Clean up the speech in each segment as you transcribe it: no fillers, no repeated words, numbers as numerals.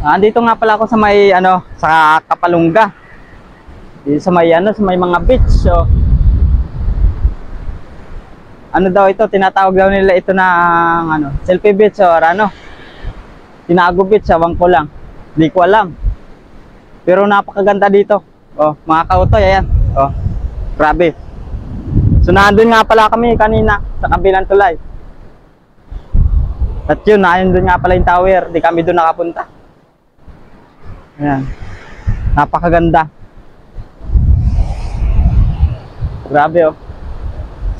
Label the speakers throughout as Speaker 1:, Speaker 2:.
Speaker 1: Andito nga pala ako sa may ano, sa Kapalungga. Dito sa may ano, sa may mga beach. So ano daw ito, tinatawag daw nila ito na ano, selfie beach or ano, tinago beach, awang ko lang. Hindi ko alam. Pero napakaganda dito. Oh, mga kautoy, ayan. Oh, grabe. So nandun nga pala kami kanina sa kabilang tulay. At yun, nandun nga pala yung tower. Di kami doon nakapunta. Ayan. Napakaganda. Grabe oh.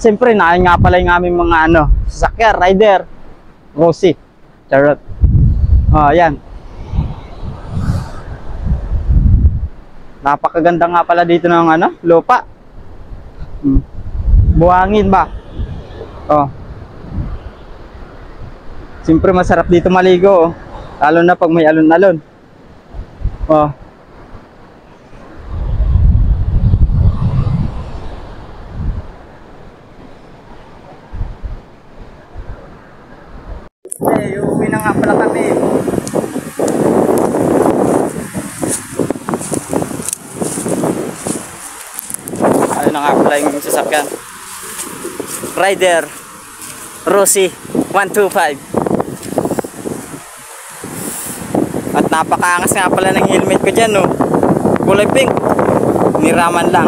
Speaker 1: Siyempre, naayon nga pala yung aming mga ano, sasakyan, rider. Rosie. Charot. Oh, ayan. Napakaganda nga pala dito ng ano, lupa. Buhangin ba? Oh. Siyempre masarap dito maligo oh. Lalo na pag may alon-alon. Oh. Okay, uuwi na nga pala kami. Ayun na nga pala yung sasakyan. Rider Rosie 125. At napakaangas nga pala ng helmet ko dyan, no? Kulay pink. Niraman lang.